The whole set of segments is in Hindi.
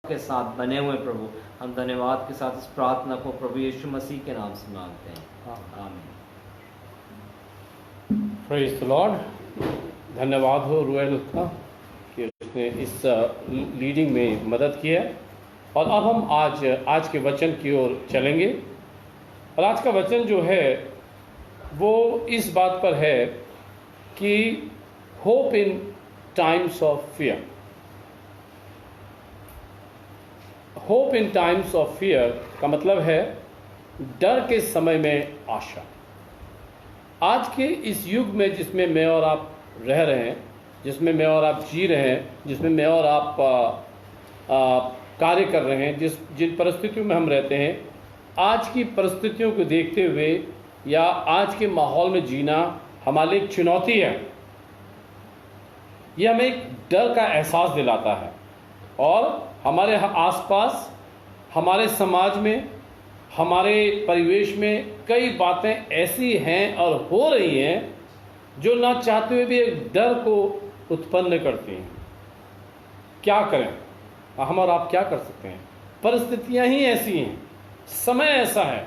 के साथ बने हुए प्रभु, हम धन्यवाद के साथ इस प्रार्थना को प्रभु यीशु मसीह के नाम से मांगते हैं, आमीन। Praise the Lord. धन्यवाद हो रुएल का कि उसने इस लीडिंग में मदद की है। और अब हम आज के वचन की ओर चलेंगे। और आज का वचन जो है वो इस बात पर है कि hope in times of fear. Hope in times of fear का मतलब है डर के समय में आशा। आज के इस युग में जिसमें मैं और आप रह रहे हैं, जिसमें मैं और आप जी रहे हैं, जिसमें मैं और आप कार्य कर रहे हैं, जिन परिस्थितियों में हम रहते हैं, आज की परिस्थितियों को देखते हुए या आज के माहौल में जीना हमारे लिए एक चुनौती है। यह हमें एक डर का एहसास दिलाता है और हमारे आसपास, हमारे समाज में, हमारे परिवेश में कई बातें ऐसी हैं और हो रही हैं जो ना चाहते हुए भी एक डर को उत्पन्न करती हैं। क्या करें? हम और आप क्या कर सकते हैं? परिस्थितियां ही ऐसी हैं, समय ऐसा है,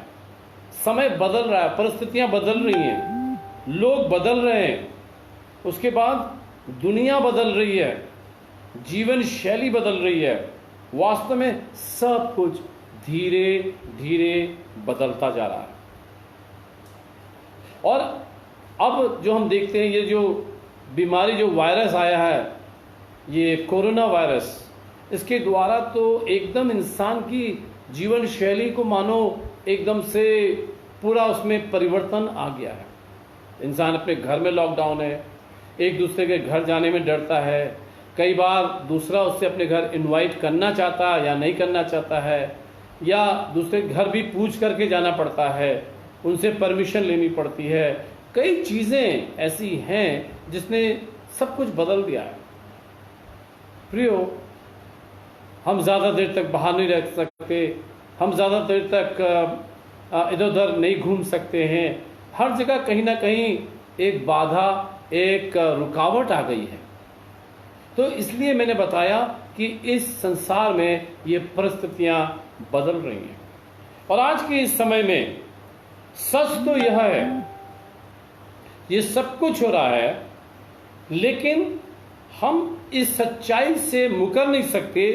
समय बदल रहा है, परिस्थितियां बदल रही हैं, लोग बदल रहे हैं, उसके बाद दुनिया बदल रही है, जीवन शैली बदल रही है। वास्तव में सब कुछ धीरे धीरे बदलता जा रहा है। और अब जो हम देखते हैं, ये जो बीमारी, जो वायरस आया है, ये कोरोना वायरस, इसके द्वारा तो एकदम इंसान की जीवन शैली को मानो एकदम से पूरा उसमें परिवर्तन आ गया है। इंसान अपने घर में लॉकडाउन है, एक दूसरे के घर जाने में डरता है, कई बार दूसरा उससे अपने घर इनवाइट करना चाहता है या नहीं करना चाहता है, या दूसरे घर भी पूछ करके जाना पड़ता है, उनसे परमिशन लेनी पड़ती है। कई चीज़ें ऐसी हैं जिसने सब कुछ बदल दिया है। प्रियो, हम ज़्यादा देर तक बाहर नहीं रह सकते, हम ज़्यादा देर तक इधर उधर नहीं घूम सकते हैं। हर जगह कहीं ना कहीं एक बाधा, एक रुकावट आ गई है। तो इसलिए मैंने बताया कि इस संसार में ये परिस्थितियां बदल रही हैं। और आज के इस समय में सच तो यह है, ये सब कुछ हो रहा है, लेकिन हम इस सच्चाई से मुकर नहीं सकते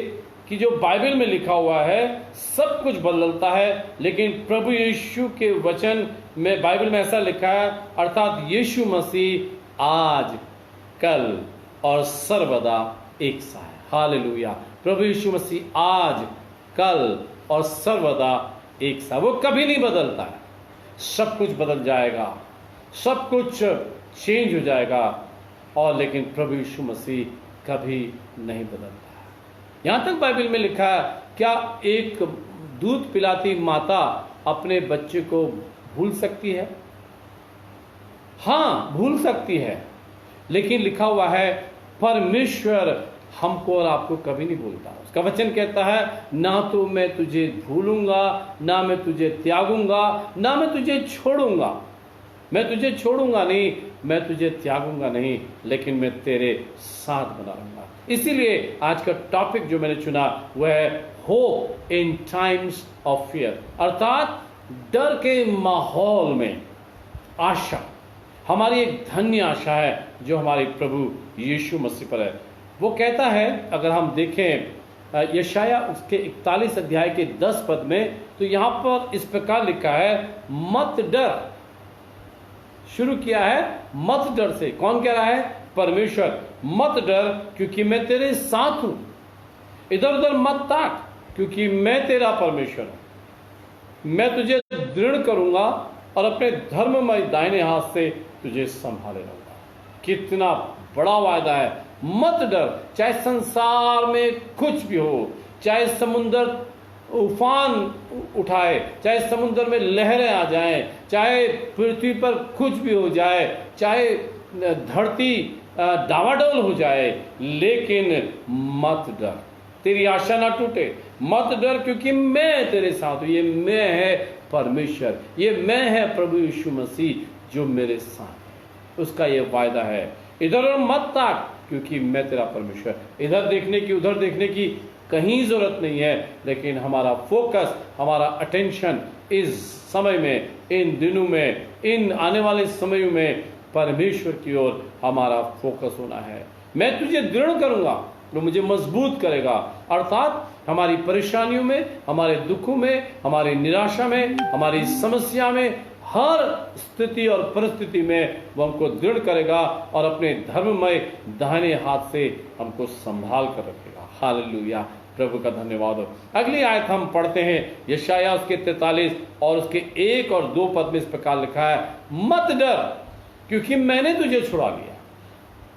कि जो बाइबल में लिखा हुआ है सब कुछ बदलता है, लेकिन प्रभु यीशु के वचन में, बाइबल में ऐसा लिखा है, अर्थात यीशु मसीह आज, कल और सर्वदा एक सा है। हालेलुया। प्रभु यीशु मसीह आज, कल और सर्वदा एक सा, वो कभी नहीं बदलता है। सब कुछ बदल जाएगा, सब कुछ चेंज हो जाएगा, और लेकिन प्रभु यीशु मसीह कभी नहीं बदलता है। यहां तक बाइबल में लिखा है, क्या एक दूध पिलाती माता अपने बच्चे को भूल सकती है? हाँ, भूल सकती है, लेकिन लिखा हुआ है परमेश्वर हमको और आपको कभी नहीं भूलता। उसका वचन कहता है, ना तो मैं तुझे भूलूंगा, ना मैं तुझे त्यागूंगा, ना मैं तुझे छोड़ूंगा। मैं तुझे छोड़ूंगा नहीं, मैं तुझे त्यागूंगा नहीं, लेकिन मैं तेरे साथ बना रहूंगा। इसीलिए आज का टॉपिक जो मैंने चुना वह है hope in times of fear, अर्थात डर के माहौल में आशा। हमारी एक धन्य आशा है जो हमारे प्रभु यीशु मसीह पर है। वो कहता है, अगर हम देखें यशाया उसके 41 अध्याय के 10 पद में, तो यहां पर इस प्रकार लिखा है, मत डर। शुरू किया है मत डर से। कौन कह रहा है? परमेश्वर। मत डर क्योंकि मैं तेरे साथ हूं। इधर उधर मत ताक क्योंकि मैं तेरा परमेश्वर हूं। मैं तुझे दृढ़ करूंगा और अपने धर्ममय दाहिने हाथ से तुझे संभाले रहूंगा। कितना बड़ा वायदा है। मत डर, चाहे संसार में कुछ भी हो, चाहे समुद्र उफान उठाए, चाहे समुद्र में लहरें आ जाएं, चाहे पृथ्वी पर कुछ भी हो जाए, चाहे धरती डावाडोल हो जाए, लेकिन मत डर, तेरी आशा ना टूटे। मत डर क्योंकि मैं तेरे साथ हूं। ये मैं है परमेश्वर, ये मैं है प्रभु यीशु मसीह जो मेरे साथ है। उसका ये वायदा है। इधर मत ताक क्योंकि मैं तेरा परमेश्वर। इधर देखने की, उधर देखने की कहीं ज़रूरत नहीं है, लेकिन हमारा फोकस, हमारा अटेंशन इस समय में, इन दिनों में, इन आने वाले समयों में परमेश्वर की ओर हमारा फोकस होना है। मैं तुझे दृढ़ करूंगा, वो मुझे मजबूत करेगा। अर्थात हमारी परेशानियों में, हमारे दुखों में, हमारी निराशा में, हमारी समस्या में, हर स्थिति और परिस्थिति में वो हमको दृढ़ करेगा और अपने धर्ममय दाहिने हाथ से हमको संभाल कर रखेगा। हालेलुया, प्रभु का धन्यवाद हो। अगली आयत हम पढ़ते हैं, यशायाह उसके 43 और उसके 1 और 2 पद में इस प्रकार लिखा है, मत डर क्योंकि मैंने तुझे छुड़ा लिया।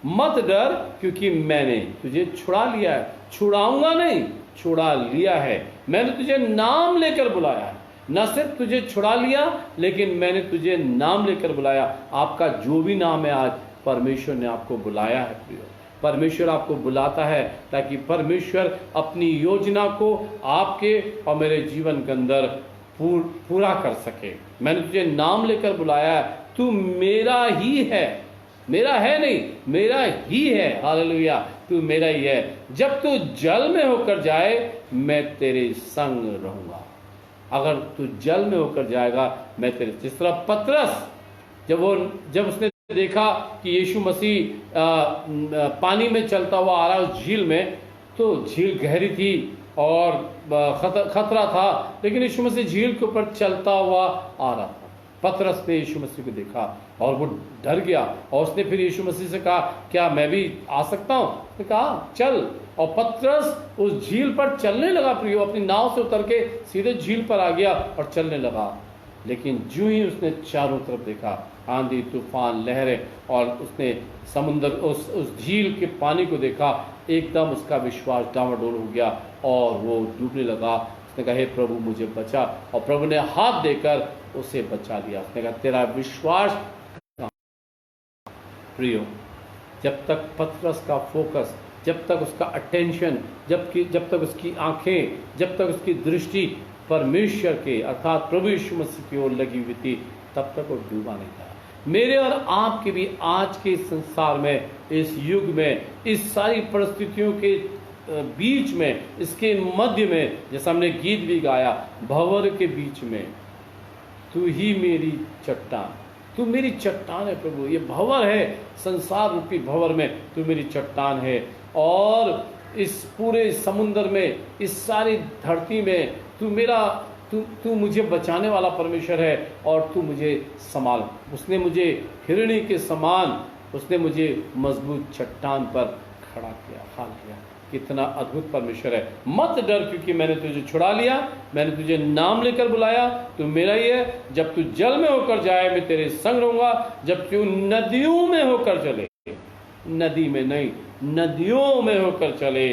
मत डर क्योंकि मैंने तुझे छुड़ा लिया है। छुड़ाऊंगा नहीं, छुड़ा लिया है। मैंने तुझे नाम लेकर बुलाया है। न सिर्फ तुझे छुड़ा लिया, लेकिन मैंने तुझे नाम लेकर बुलाया। आपका जो भी नाम है, आज परमेश्वर ने आपको बुलाया है। प्रियो, परमेश्वर आपको बुलाता है ताकि परमेश्वर अपनी योजना को आपके और मेरे जीवन के अंदर पूरा कर सके। मैंने तुझे नाम लेकर बुलाया है, तू मेरा ही है। मेरा है नहीं, मेरा ही है। हालेलुया, तू मेरा ही है। जब तू जल में होकर जाए, मैं तेरे संग रहूंगा। अगर तू जल में होकर जाएगा, मैं तेरे, जिस तरह पतरस जब उसने देखा कि यीशु मसीह पानी में चलता हुआ आ रहा है उस झील में, तो झील गहरी थी और खतरा था, लेकिन यीशु मसीह झील के ऊपर चलता हुआ आ रहा था। पतरस ने यीशु मसीह को देखा और वो डर गया और उसने फिर यीशु मसीह से कहा, क्या मैं भी आ सकता हूं? उसने कहा चल, और पतरस उस झील पर चलने लगा। प्रियो, अपनी नाव से उतर के सीधे झील पर आ गया और चलने लगा। लेकिन जो ही उसने चारों तरफ देखा, आंधी, तूफान, लहरें, और उसने समुद्र, उस झील के पानी को देखा, एकदम उसका विश्वास डामाडोल हो गया और वो डूबने लगा। उसने कहा, हे प्रभु मुझे बचा, और प्रभु ने हाथ देकर उसे बचा लिया। उसने कहा, तेरा विश्वास। प्रियो, जब तक पतरस का फोकस, जब तक उसका अटेंशन, जब तक उसकी आंखें, जब तक उसकी दृष्टि परमेश्वर के अर्थात प्रभु यीशु मसीह की ओर लगी हुई थी, तब तक वो डूबा नहीं था। मेरे और आपके भी आज के संसार में, इस युग में, इस सारी परिस्थितियों के बीच में, इसके मध्य में, जैसा हमने गीत भी गाया, भंवर के बीच में तू ही मेरी चट्टान, तू मेरी चट्टान है प्रभु। ये भंवर है, संसार रूपी भंवर में तू मेरी चट्टान है। और इस पूरे समुद्र में, इस सारी धरती में तू मुझे बचाने वाला परमेश्वर है और तू मुझे संभाल। उसने मुझे हिरणी के समान, उसने मुझे मजबूत चट्टान पर खड़ा किया। हाल किया, कितना अद्भुत परमेश्वर है। मत डर क्योंकि मैंने तुझे छुड़ा लिया, मैंने तुझे नाम लेकर बुलाया, तू मेरा ही है। जब तू जल में होकर जाए, मैं तेरे संग रहूंगा। जब तू नदियों में होकर चले, नदी में नहीं, नदियों में होकर चले,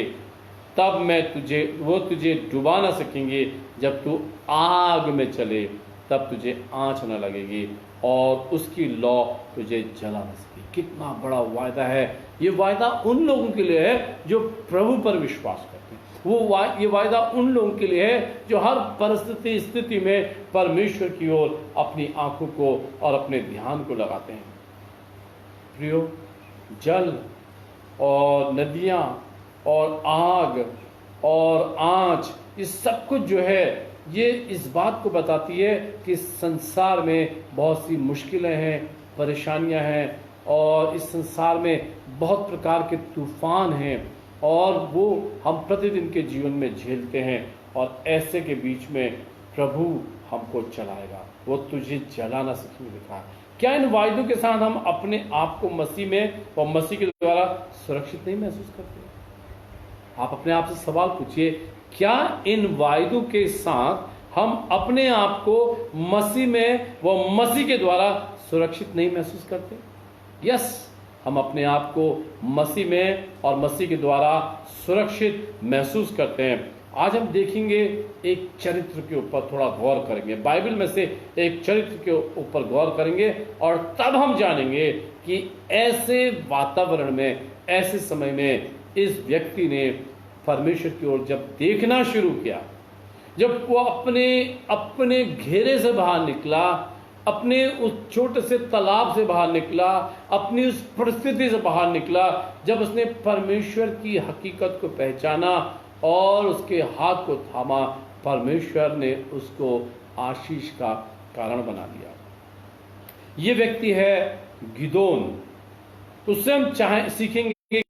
तब मैं तुझे डुबा ना सकेंगे। जब तू आग में चले, तब तुझे आंच न लगेगी और उसकी लौ तुझे जला न सकेगी। कितना बड़ा वायदा है। ये वायदा उन लोगों के लिए है जो प्रभु पर विश्वास करते हैं। ये वायदा उन लोगों के लिए है जो हर परिस्थिति, स्थिति में परमेश्वर की ओर अपनी आंखों को और अपने ध्यान को लगाते हैं। प्रियो, जल और नदियां और आग और आंच, ये सब कुछ जो है, ये इस बात को बताती है कि संसार में बहुत सी मुश्किलें हैं, परेशानियां हैं, और इस संसार में बहुत प्रकार के तूफान हैं और वो हम प्रतिदिन के जीवन में झेलते हैं। और ऐसे के बीच में प्रभु हमको चलाएगा, वो तुझे जला ना सकेंगे लिखा है। क्या इन वायदों के साथ हम अपने आप को मसीह में और मसीह के द्वारा सुरक्षित नहीं महसूस करते? आप अपने आप से सवाल पूछिए, क्या इन वायदों के साथ हम अपने आप को मसीह में व मसीह के द्वारा सुरक्षित नहीं महसूस करते? यस, हम अपने आप को मसीह में और मसीह के द्वारा सुरक्षित महसूस करते हैं। आज हम देखेंगे, एक चरित्र के ऊपर थोड़ा गौर करेंगे, बाइबल में से एक चरित्र के ऊपर गौर करेंगे, और तब हम जानेंगे कि ऐसे वातावरण में, ऐसे समय में इस व्यक्ति ने परमेश्वर की ओर जब देखना शुरू किया, जब वो अपने घेरे से बाहर निकला, अपने उस छोटे से तालाब से बाहर निकला, अपनी उस परिस्थिति से बाहर निकला, जब उसने परमेश्वर की हकीकत को पहचाना, और उसके हाथ को थामा, परमेश्वर ने उसको आशीष का कारण बना दिया। ये व्यक्ति है गिदोन। उससे हम सीखेंगे,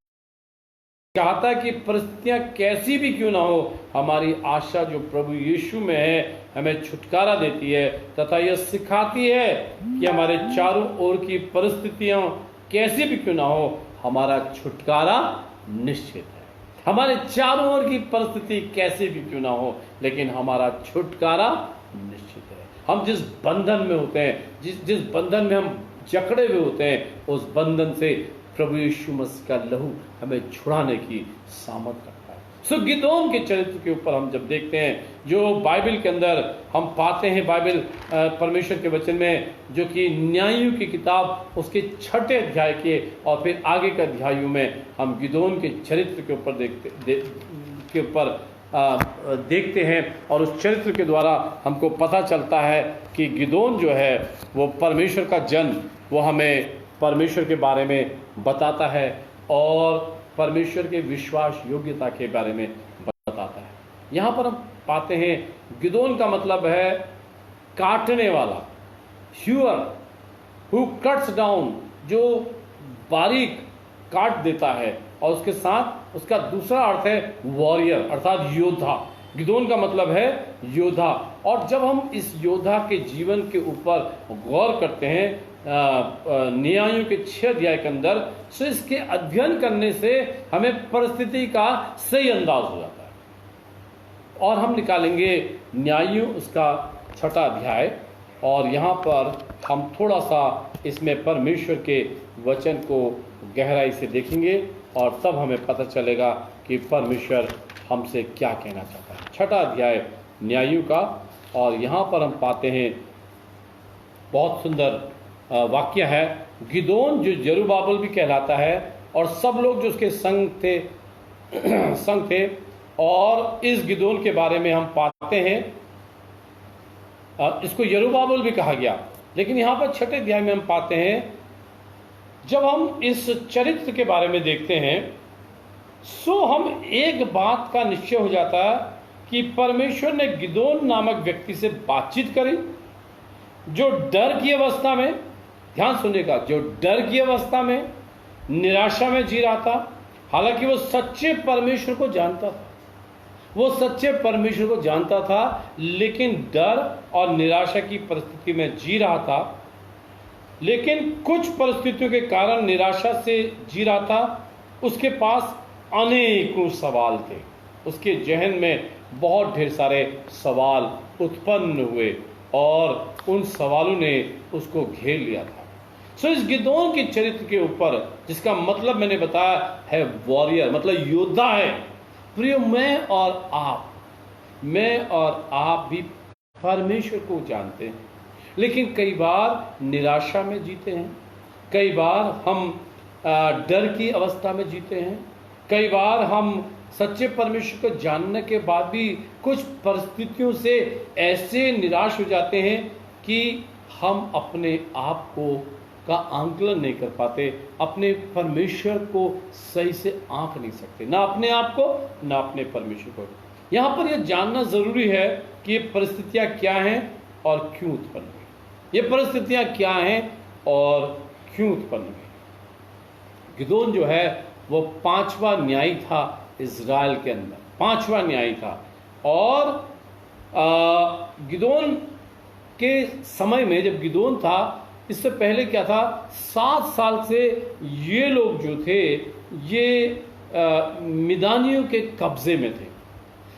चाहता है कि परिस्थितियां कैसी भी क्यों ना हो, हमारी आशा जो प्रभु यीशु में है हमें छुटकारा देती है, तथा यह सिखाती है कि हमारे चारों ओर की परिस्थितियां कैसी भी क्यों ना हो, हमारा छुटकारा निश्चित है। हमारे चारों ओर की परिस्थिति कैसी भी क्यों ना हो, लेकिन हमारा छुटकारा निश्चित है। हम जिस बंधन में होते हैं, जिस बंधन में हम जकड़े हुए होते हैं, उस बंधन से प्रभु यीशु मसीह का लहू हमें छुड़ाने की सामर्थ रखता है। सो गिदोन के चरित्र के ऊपर हम जब देखते हैं, जो बाइबल के अंदर हम पाते हैं, बाइबल परमेश्वर के वचन में, जो कि न्यायों की किताब उसके 6 अध्याय के और फिर आगे के अध्यायों में हम गिदोन के चरित्र के ऊपर देखते हैं, और उस चरित्र के द्वारा हमको पता चलता है कि गिदोन जो है वो परमेश्वर का जन, वो हमें परमेश्वर के बारे में बताता है और परमेश्वर के विश्वास योग्यता के बारे में बताता है। यहाँ पर हम पाते हैं गिदोन का मतलब है काटने वाला, ह्यूअर, हु कट्स डाउन, जो बारीक काट देता है, और उसके साथ उसका दूसरा अर्थ है वॉरियर, अर्थात योद्धा। गिदोन का मतलब है योद्धा। और जब हम इस योद्धा के जीवन के ऊपर गौर करते हैं न्यायों के 6 अध्याय के अंदर, सो इसके अध्ययन करने से हमें परिस्थिति का सही अंदाज हो जाता है। और हम निकालेंगे न्यायों उसका 6 अध्याय, और यहाँ पर हम थोड़ा सा इसमें परमेश्वर के वचन को गहराई से देखेंगे, और तब हमें पता चलेगा कि परमेश्वर हमसे क्या कहना चाहता है। 6 अध्याय न्यायों का, और यहाँ पर हम पाते हैं बहुत सुंदर वाक्य है। गिदोन जो जरुब्बाबेल भी कहलाता है, और सब लोग जो उसके संग थे, और इस गिदोन के बारे में हम पाते हैं, इसको यरुब्बाबेल भी कहा गया। लेकिन यहाँ पर 6 अध्याय में हम पाते हैं, जब हम इस चरित्र के बारे में देखते हैं, सो हम एक बात का निश्चय हो जाता है कि परमेश्वर ने गिदोन नामक व्यक्ति से बातचीत करी, जो डर की अवस्था में, ध्यान सुनिएगा, जो डर की अवस्था में, निराशा में जी रहा था। हालांकि वो सच्चे परमेश्वर को जानता था, वो सच्चे परमेश्वर को जानता था, लेकिन डर और निराशा की परिस्थिति में जी रहा था। लेकिन कुछ परिस्थितियों के कारण निराशा से जी रहा था। उसके पास अनेकों सवाल थे, उसके जहन में बहुत ढेर सारे सवाल उत्पन्न हुए, और उन सवालों ने उसको घेर लिया था। सो इस गिदोन के चरित्र के ऊपर, जिसका मतलब मैंने बताया है वॉरियर, मतलब योद्धा है। प्रिय, मैं और आप भी परमेश्वर को जानते हैं, लेकिन कई बार निराशा में जीते हैं, कई बार हम डर की अवस्था में जीते हैं, कई बार हम सच्चे परमेश्वर को जानने के बाद भी कुछ परिस्थितियों से ऐसे निराश हो जाते हैं कि हम अपने आप को का आंकलन नहीं कर पाते, अपने परमेश्वर को सही से आंक नहीं सकते, ना अपने आप को ना अपने परमेश्वर को। यहाँ पर यह जानना जरूरी है कि ये परिस्थितियाँ क्या हैं और क्यों उत्पन्न हुई। ये परिस्थितियाँ क्या हैं और क्यों उत्पन्न हुई। गिदोन जो है वो 5वां न्यायी था इज़राइल के अंदर, 5वां न्यायी था। और गिदोन के समय में, जब गिदोन था, इससे पहले क्या था, 7 साल से ये लोग जो थे ये मिदानियों के कब्जे में थे।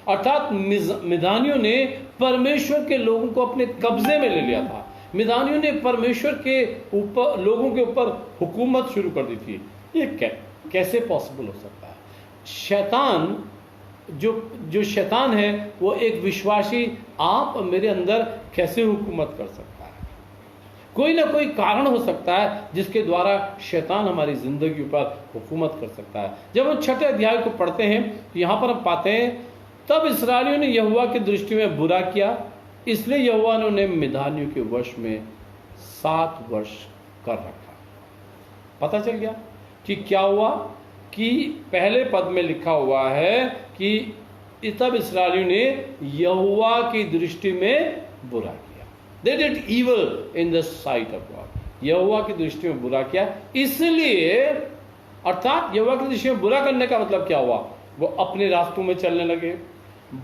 अर्थात मिदानियों ने परमेश्वर के लोगों को अपने कब्जे में ले लिया था। मिदानियों ने परमेश्वर के ऊपर, लोगों के ऊपर हुकूमत शुरू कर दी थी। ये कैसे पॉसिबल हो सकता है? शैतान जो शैतान है वो एक विश्वासी आप मेरे अंदर कैसे हुकूमत कर सकता है? कोई ना कोई कारण हो सकता है जिसके द्वारा शैतान हमारी जिंदगी पर हुकूमत कर सकता है। जब हम 6 अध्याय को पढ़ते हैं तो यहाँ पर हम पाते हैं, तब इस्राएलियों ने यहोवा की दृष्टि में बुरा किया, इसलिए यहोवा ने उन्हें मिदानियों के वश में 7 वर्ष कर रखा। पता चल गया कि क्या हुआ, कि पहले पद में लिखा हुआ है कि तब इस्राएलियों ने यहोवा की दृष्टि में बुरा किया। They did evil in the sight of God. यहोवा की दृष्टि में बुरा किया, इसलिए अर्थात यहोवा की दृष्टि में बुरा करने का मतलब क्या हुआ? वो अपने रास्तों में चलने लगे,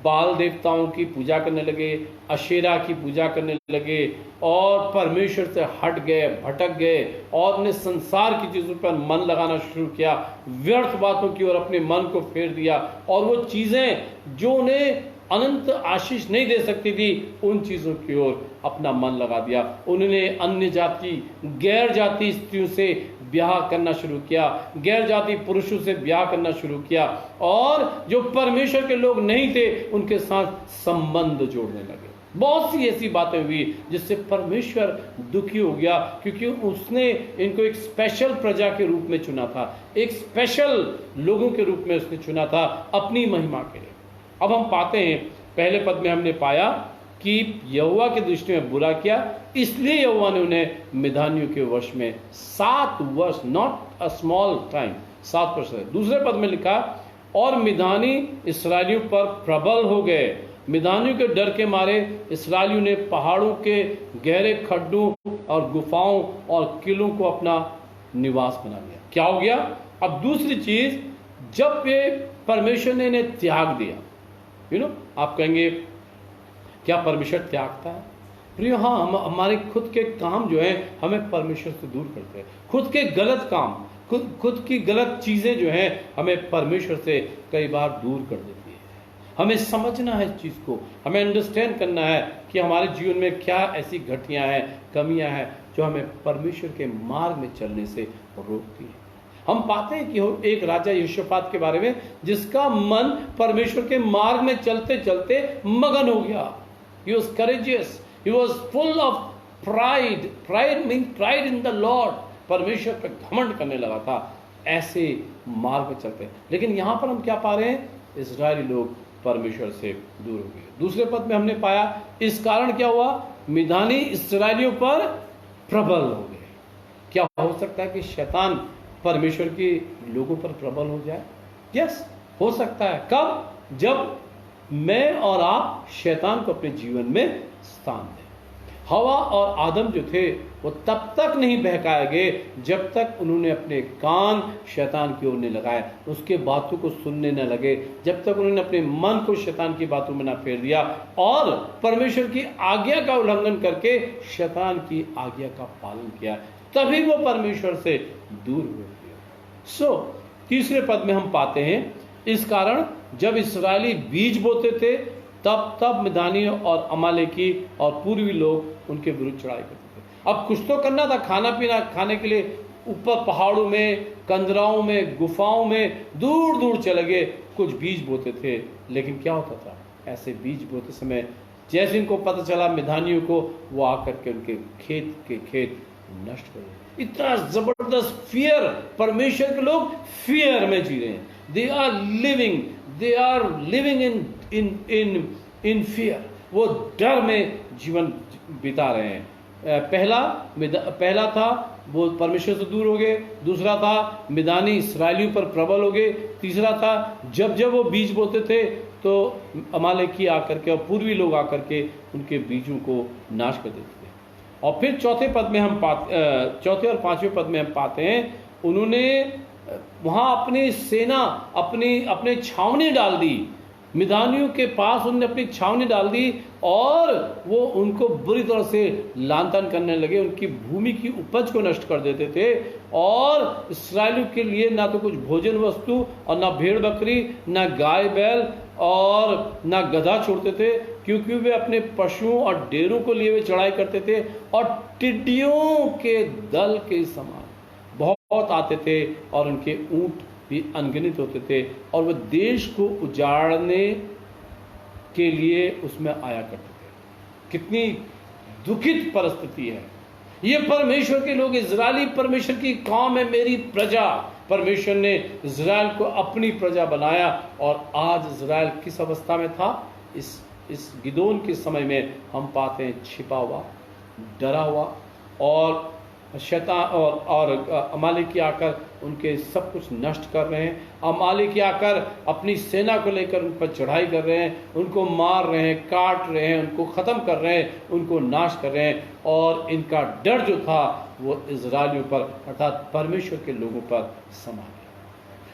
बाल देवताओं की पूजा करने लगे, अशेरा की पूजा करने लगे और परमेश्वर से हट गए, भटक गए और अपने संसार की चीजों पर मन लगाना शुरू किया, व्यर्थ बातों की ओर अपने मन को फेर दिया और वो चीजें जो उन्हें अनंत आशीष नहीं दे सकती थी उन चीजों की ओर अपना मन लगा दिया। उन्होंने अन्य जाति गैर जाति स्त्रियों से ब्याह करना शुरू किया, गैर जाति पुरुषों से ब्याह करना शुरू किया और जो परमेश्वर के लोग नहीं थे उनके साथ संबंध जोड़ने लगे। बहुत सी ऐसी बातें हुई जिससे परमेश्वर दुखी हो गया, क्योंकि उसने इनको एक स्पेशल प्रजा के रूप में चुना था, एक स्पेशल लोगों के रूप में उसने चुना था अपनी महिमा के लिए। अब हम पाते हैं पहले पद में हमने पाया कि यहोवा की दृष्टि में बुरा किया, इसलिए यहोवा ने उन्हें मिधानियों के वश में 7 वर्ष, नॉट अ स्मॉल टाइम, 7 वर्ष। दूसरे पद में लिखा और मिधानी इसराइलियों पर प्रबल हो गए। मिधानियों के डर के मारे इसराइलियों ने पहाड़ों के गहरे खड्डों और गुफाओं और किलों को अपना निवास बना लिया। क्या हो गया? अब दूसरी चीज, जब वे परमेश्वर ने इन्हें त्याग दिया, आप कहेंगे क्या परमेश्वर त्यागता है? प्रिय, हाँ, हम हमारे खुद के काम जो है हमें परमेश्वर से दूर करते हैं। खुद के गलत काम, खुद की गलत चीजें जो हैं हमें परमेश्वर से कई बार दूर कर देती है। हमें समझना है इस चीज को, हमें अंडरस्टैंड करना है कि हमारे जीवन में क्या ऐसी घटियां हैं, कमियां हैं जो हमें परमेश्वर के मार्ग में चलने से रोकती है। हम पाते हैं कि एक राजा यहोशापात के बारे में जिसका मन परमेश्वर के मार्ग में चलते चलते मगन हो गया। He was courageous, he was full of pride. Pride means pride in the Lord. परमेश्वर पे घमंड करने लगा था। ऐसे मार्ग में चलते, लेकिन यहां पर हम क्या पा रहे हैं? इजरायली लोग परमेश्वर से दूर हो गए। दूसरे पद में हमने पाया इस कारण क्या हुआ? मिधानी इसराइलियों पर प्रबल हो गए। क्या हो सकता है कि शैतान परमेश्वर के लोगों पर प्रबल हो जाए? यस, हो सकता है। कब? जब मैं और आप शैतान को अपने जीवन में स्थान दें। हवा और आदम जो थे वो तब तक नहीं बहकाए गए जब तक उन्होंने अपने कान शैतान की ओर नहीं लगाए, उसके बातों को सुनने न लगे, जब तक उन्होंने अपने मन को शैतान की बातों में न फेर दिया और परमेश्वर की आज्ञा का उल्लंघन करके शैतान की आज्ञा का पालन किया, तभी वो परमेश्वर से दूर हुए। तीसरे पद में हम पाते हैं इस कारण जब इस्राएली बीज बोते थे तब मिधानी और अमालेकी और पूर्वी लोग उनके विरुद्ध चढ़ाई करते थे। अब कुछ तो करना था, खाना पीना खाने के लिए ऊपर पहाड़ों में, कंदराओं में, गुफाओं में दूर दूर चले गए, कुछ बीज बोते थे। लेकिन क्या होता था? ऐसे बीज बोते समय जैसे इनको पता चला मिधानियों को, वो आकर के उनके खेत नष्ट कर दिए। इतना जबरदस्त फियर, परमेश्वर के लोग फियर में जी रहे हैं। They are living in fear. वो डर में जीवन बिता रहे हैं। पहला था वो परमेश्वर से दूर हो गए, दूसरा था मिधानी इसराइलियों पर प्रबल हो गए, तीसरा था जब वो बीज बोते थे तो अमालेकी आकर के और पूर्वी लोग आकर के उनके बीजों को नाश कर देते थे। और फिर चौथे और पांचवें पद में हम पाते हैं उन्होंने वहां अपनी सेना अपने छावनी डाल दी। मिधानियों के पास उन्होंने अपनी छावनी डाल दी और वो उनको बुरी तरह से लांछन करने लगे, उनकी भूमि की उपज को नष्ट कर देते थे और इस्राएलियों के लिए ना तो कुछ भोजन वस्तु और ना भेड़ बकरी, ना गाय बैल और ना गधा छोड़ते थे, क्योंकि वे अपने पशुओं और डेरों को लिए हुए चढ़ाई करते थे और टिड्डियों के दल के समान बहुत आते थे और उनके ऊंट भी अनगिनत होते थे और वह देश को उजाड़ने के लिए उसमें आया करते थे। कितनी दुखित परिस्थिति है ये। परमेश्वर के लोग, इजरायली परमेश्वर की कौम है, मेरी प्रजा। परमेश्वर ने इजराइल को अपनी प्रजा बनाया और आज इजराइल किस अवस्था में था? इस गिदोन के समय में हम पाते हैं छिपा हुआ, डरा हुआ और शैतान और अमालेकी आकर उनके सब कुछ नष्ट कर रहे हैं। अमालेकी आकर अपनी सेना को लेकर उन पर चढ़ाई कर रहे हैं, उनको मार रहे हैं, काट रहे हैं, उनको ख़त्म कर रहे हैं, उनको नाश कर रहे हैं। और इनका डर जो था वो इज़राइलियों पर अर्थात परमेश्वर के लोगों पर समा गया।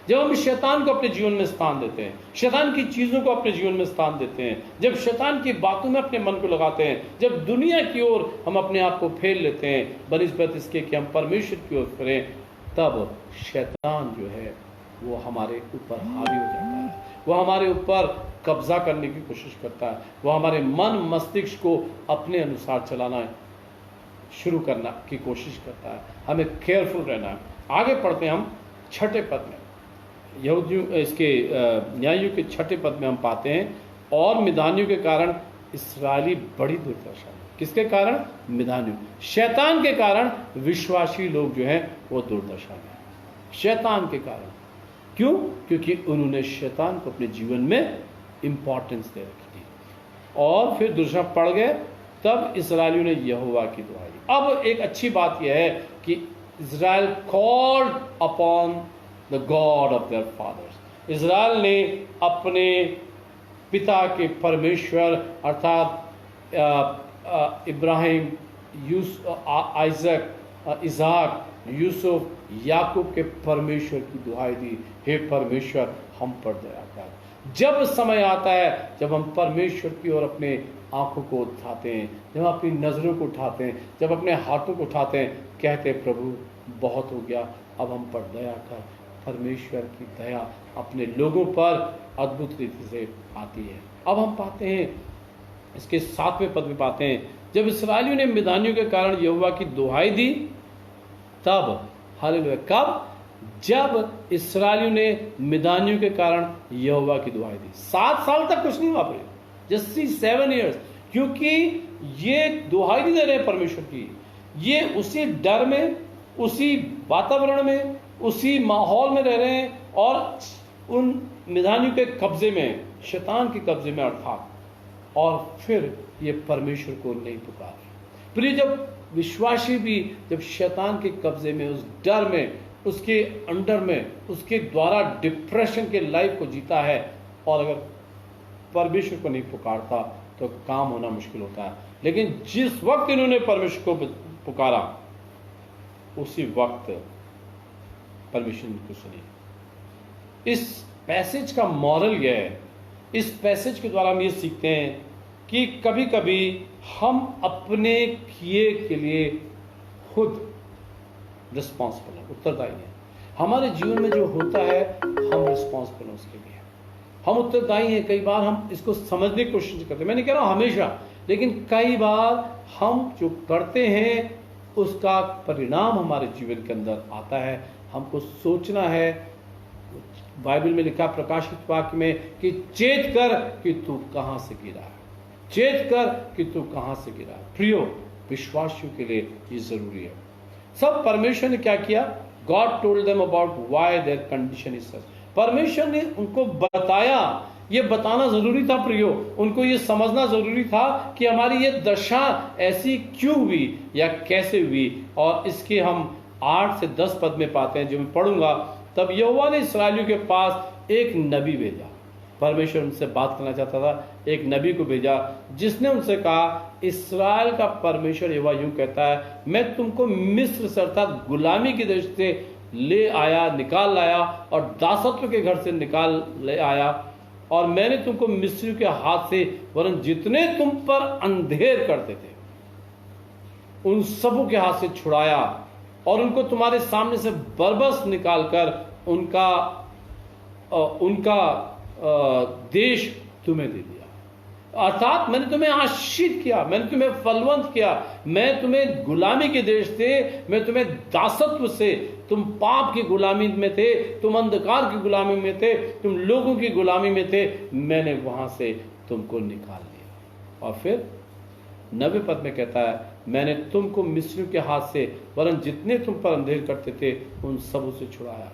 जब हम शैतान को अपने जीवन में स्थान देते हैं, शैतान की चीज़ों को अपने जीवन में स्थान देते हैं, जब शैतान की बातों में अपने मन को लगाते हैं, जब दुनिया की ओर हम अपने आप को फेर लेते हैं बनिस्बत इसके कि हम परमेश्वर की ओर फिरें, तब शैतान जो है वो हमारे ऊपर हावी हो जाता है, वो हमारे ऊपर कब्जा करने की कोशिश करता है, वो हमारे मन मस्तिष्क को अपने अनुसार चलाना शुरू करना की कोशिश करता है। हमें केयरफुल रहना है। आगे पढ़ते हैं हम 6ठे पद में, यहूदियों इसके न्यायियों के 6ठे पद में हम पाते हैं, और मिदानियों के कारण इस्राएली बड़ी दुर्दशा में। किसके कारण? मिदानियों, शैतान के कारण विश्वासी लोग जो हैं वो दुर्दशा में। शैतान के कारण क्यों? क्योंकि उन्होंने शैतान को अपने जीवन में इंपॉर्टेंस दे रखी थी और फिर दुर्दशा पड़ गए। तब इस्राएलियों ने यहोवा की दुआई दी। अब एक अच्छी बात यह है कि Israel called upon the God of their fathers. Israel ने अपने पिता के परमेश्वर अर्थात इब्राहिम, आइजक, इज़हाक, यूसुफ, याकूब के परमेश्वर की दुआई दी, हे परमेश्वर हम पर दया कर। जब समय आता है जब हम परमेश्वर की ओर अपने आंखों को उठाते हैं, जब अपनी नज़रों को उठाते हैं, जब अपने हाथों को उठाते हैं, कहते हैं प्रभु बहुत हो गया, अब हम पर दया कर। परमेश्वर की दया अपने लोगों पर अद्भुत रीति से आती है। अब हम पाते हैं इसके 7वें पद में पाते हैं, जब इस्राएलियों ने मिदानियों के कारण यहोवा की दुहाई दी, तब हालेलुया, कब? जब इस्राएलियों ने मिदानियों के कारण यहोवा की दुहाई दी। 7 साल तक कुछ नहीं हुआ, जस्ट 7 years, क्योंकि ये दुहाई नहीं दे रहे परमेश्वर की, ये उसी डर में, उसी वातावरण में, उसी माहौल में रह रहे हैं और उन मिदानियों के कब्जे में, शैतान के कब्जे में अर्थात, और फिर ये परमेश्वर को नहीं पुकार। प्रिय, जब विश्वासी भी जब शैतान के कब्जे में, उस डर में, उसके अंडर में, उसके द्वारा डिप्रेशन के लाइफ को जीता है और अगर परमेश्वर को नहीं पुकारता तो काम होना मुश्किल होता है। लेकिन जिस वक्त इन्होंने परमेश्वर को पुकारा उसी वक्त परमेश्वर को सुनी। इस पैसेज का मॉरल यह है, इस पैसेज के द्वारा हम ये सीखते हैं कि कभी कभी हम अपने किए के लिए खुद रिस्पॉन्सिबल हैं, उत्तरदायी हैं। हमारे जीवन में जो होता है हम रिस्पॉन्सिबल हैं उसके लिए, हम उत्तरदायी हैं। कई बार हम इसको समझने की कोशिश करते हैं, मैं नहीं कह रहा हूं हमेशा, लेकिन कई बार हम जो करते हैं उसका परिणाम हमारे जीवन के अंदर आता है। हमको सोचना है, बाइबल में लिखा प्रकाशित वाक्य में कि चेत कर कि तू कहां से गिरा है, चेत कर कि तू कहां से गिरा है। प्रियो, विश्वासियों के लिए ये जरूरी है। सब परमेश्वर ने क्या किया? God told them about why there condition is such. परमेश्वर ने उनको बताया, ये बताना जरूरी था प्रियो, उनको ये समझना जरूरी था कि हमारी ये दशा ऐसी क्यों हुई या कैसे हुई। और इसके हम 8 से 10 पद में पाते हैं, जो मैं पढ़ूंगा। तब यहोवा ने इस्राएलियों के पास एक नबी भेजा। परमेश्वर उनसे बात करना चाहता था, एक नबी को भेजा जिसने उनसे कहा, इस्राएल का परमेश्वर यहोवा यूं कहता है, मैं तुमको मिस्र से अर्थात गुलामी के देश से ले आया, निकाल लाया और दासत्व के घर से निकाल ले आया, और मैंने तुमको मिस्रियों के हाथ से वरन जितने तुम पर अंधेर करते थे उन सबों के हाथ से छुड़ाया और उनको तुम्हारे सामने से बरबस निकालकर उनका देश तुम्हें दे दिया। अर्थात मैंने तुम्हें आशीष किया, मैंने तुम्हें फलवंत किया, मैं तुम्हें गुलामी के देश से, मैं तुम्हें दासत्व से, तुम पाप की गुलामी में थे, तुम अंधकार की गुलामी में थे, तुम लोगों की गुलामी में थे, मैंने वहां से तुमको निकाल लिया। और फिर 9वें पद में कहता है, मैंने तुमको मिस्रियों के हाथ से वरन जितने तुम पर अंधेर करते थे उन सबों से छुड़ाया।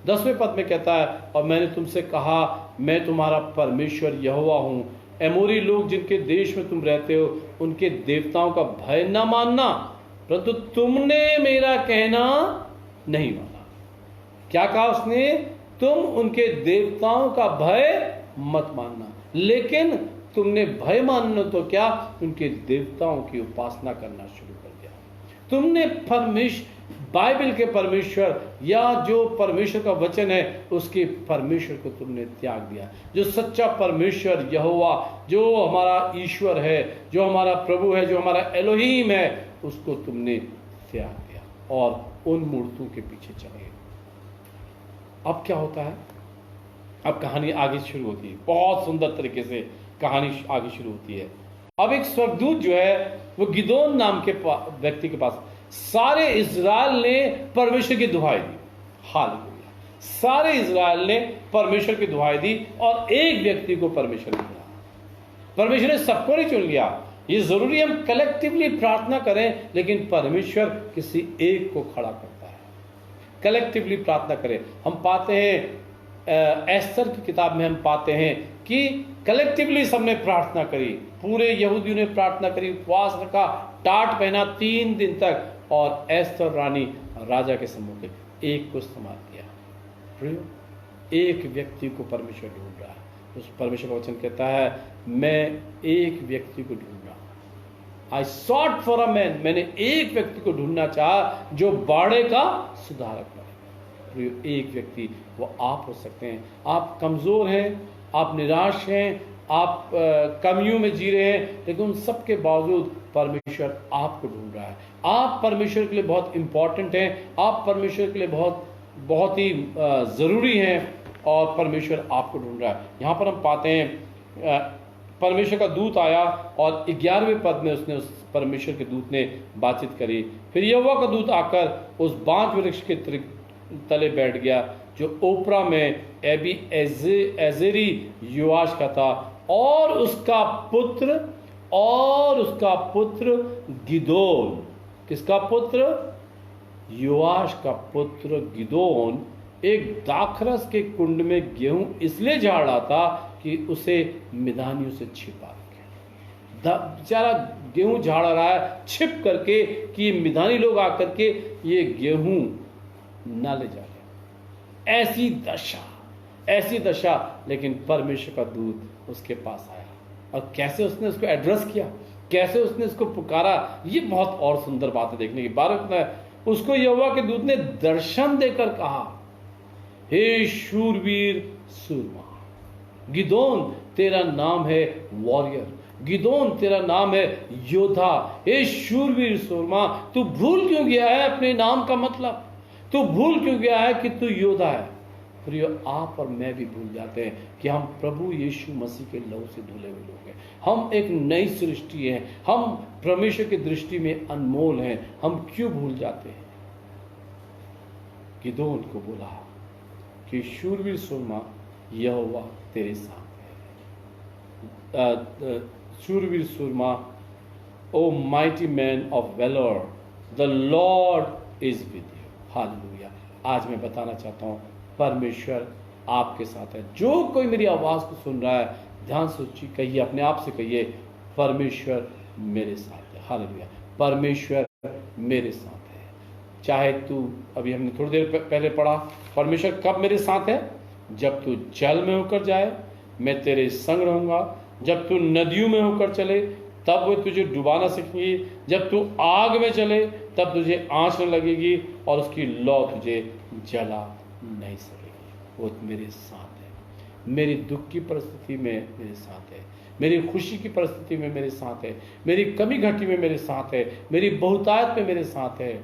10वें पद में कहता है, और मैंने तुमसे कहा, मैं तुम्हारा परमेश्वर यहोवा हूं। एमोरी लोग जिनके देश में तुम रहते हो उनके देवताओं का भय न मानना परंतु तुमने मेरा कहना नहीं माना। क्या कहा उसने? तुम उनके देवताओं का भय मत मानना, लेकिन तुमने भय मानना तो क्या, उनके देवताओं की उपासना करना शुरू कर दिया। तुमने बाइबल के परमेश्वर या जो परमेश्वर का वचन है उसके परमेश्वर को तुमने त्याग दिया। जो सच्चा परमेश्वर यहोवा, जो हमारा ईश्वर है, जो हमारा प्रभु है, जो हमारा एलोहीम है, उसको तुमने त्याग दिया और उन मूर्तियों के पीछे चले गए। अब क्या होता है? अब कहानी आगे शुरू होती है, बहुत सुंदर तरीके से कहानी आगे शुरू होती है। अब एक स्वर्गदूत जो है वो गिदोन नाम के व्यक्ति के पास, सारे इज़राइल ने परमेश्वर की दुहाई दी। हालेलुया! सारे इज़राइल ने परमेश्वर की दुहाई दी और एक व्यक्ति को परमेश्वर ने चुना। परमेश्वर ने सबको नहीं चुन लिया। ये जरूरी हम कलेक्टिवली प्रार्थना करें, लेकिन परमेश्वर किसी एक को खड़ा करता है। कलेक्टिवली प्रार्थना करें। हम पाते हैं एस्तर की किताब में हम पाते हैं कि कलेक्टिवली सबने प्रार्थना करी, पूरे यहूदियों ने प्रार्थना करी, उपवास रखा, टाट पहना 3 दिन तक, और एस्तर रानी राजा के सम्मुख एक को इस्तेमाल किया। एक व्यक्ति को परमेश्वर ढूंढ रहा है। उस परमेश्वर का वचन कहता है, मैं एक व्यक्ति को ढूंढ रहा हूं। आई सॉट फॉर अ मैन, मैंने एक व्यक्ति को ढूंढना चाहा जो बाड़े का सुधारक बने। एक व्यक्ति, वो आप हो सकते हैं। आप कमजोर हैं, आप निराश हैं, आप कमियों में जी रहे हैं, लेकिन उन सबके बावजूद परमेश्वर आपको ढूंढ रहा है। आप परमेश्वर के लिए बहुत इंपॉर्टेंट हैं, आप परमेश्वर के लिए बहुत ही ज़रूरी हैं, और परमेश्वर आपको ढूंढ रहा है। यहाँ पर हम पाते हैं परमेश्वर का दूत आया और 11वें पद में उसने उस परमेश्वर के दूत ने बातचीत करी। फिर यहोवा का दूत आकर उस बांज वृक्ष के तले बैठ गया जो ओपरा में एबी एजेरी योआश का था, और उसका पुत्र गिदोन। किसका पुत्र? योआश का पुत्र गिदोन एक दाखरस के कुंड में गेहूं इसलिए झाड़ रहा था कि उसे मिदानियों से छिपा रखे। बेचारा गेहूं झाड़ रहा है छिप करके कि मिदानी लोग आकर के ये गेहूं ना ले जा रहे। ऐसी दशा, लेकिन परमेश्वर का दूत उसके पास आया और कैसे उसने उसको एड्रेस किया, कैसे उसने उसको पुकारा, ये बहुत और सुंदर बात है देखने की। 12 में उसको यहोवा के दूत ने दर्शन देकर कहा, हे शूरवीर सूरमा, गिदोन तेरा नाम है वॉरियर, गिदोन तेरा नाम है योद्धा। हे शूरवीर सूरमा, तू भूल क्यों गया है अपने नाम का मतलब? तू भूल क्यों गया है कि तू योद्धा है? प्रियो, आप और मैं भी भूल जाते हैं कि हम प्रभु यीशु मसीह के लहू से धुले हुए लोग हैं। हम एक नई सृष्टि हैं, हम परमेश्वर की दृष्टि में अनमोल हैं। हम क्यों भूल जाते हैं? गिदोन को बोला कि शूरवीर सूरमा, यहोवा तेरे साथ है। शूरवीर सूरमा, O mighty man of valour, the Lord is with you. Hallelujah. आज मैं बताना चाहता हूं, परमेश्वर आपके साथ है। जो कोई मेरी आवाज को सुन रहा है, ध्यान से कहिए, अपने आप से कहिए, परमेश्वर मेरे साथ है। हालेलुया। परमेश्वर मेरे साथ है। चाहे तू, अभी हमने थोड़ी देर पहले पढ़ा, परमेश्वर कब मेरे साथ है? जब तू जल में होकर जाए, मैं तेरे संग रहूंगा। जब तू नदियों में होकर चले, तब वे तुझे डुबा ना सकेंगी। जब तू आग में चले, तब तुझे आंच न लगेगी, और उसकी लौ तुझे जला नहीं सकेगी। वो मेरे साथ है। मेरी दुख की परिस्थिति में मेरे साथ है, मेरी खुशी की परिस्थिति में मेरे साथ है, मेरी कमी घटी में मेरे साथ है, मेरी बहुतायत में मेरे साथ है।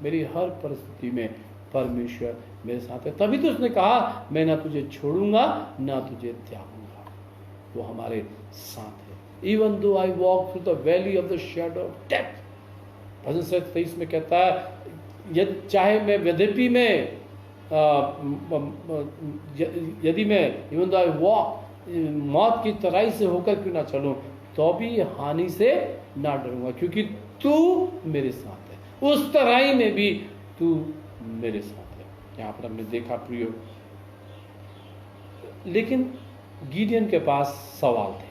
मेरी हर परिस्थिति में परमेश्वर मेरे साथ है। तभी तो उसने कहा, मैं ना तुझे छोड़ूंगा ना तुझे त्यागूंगा। वो हमारे साथ है। Even though I walk through the valley of the shadow of death, भजन 23 में कहता है, चाहे मैं यद्यपि में यदि मैं इवन दो आई वॉक, मौत की तराई से होकर क्यों ना चलूं, तो भी हानि से ना डरूंगा, क्योंकि तू मेरे साथ है। उस तराई में भी तू मेरे साथ है। यहां पर हमने देखा प्रियो, लेकिन गिडियन के पास सवाल थे।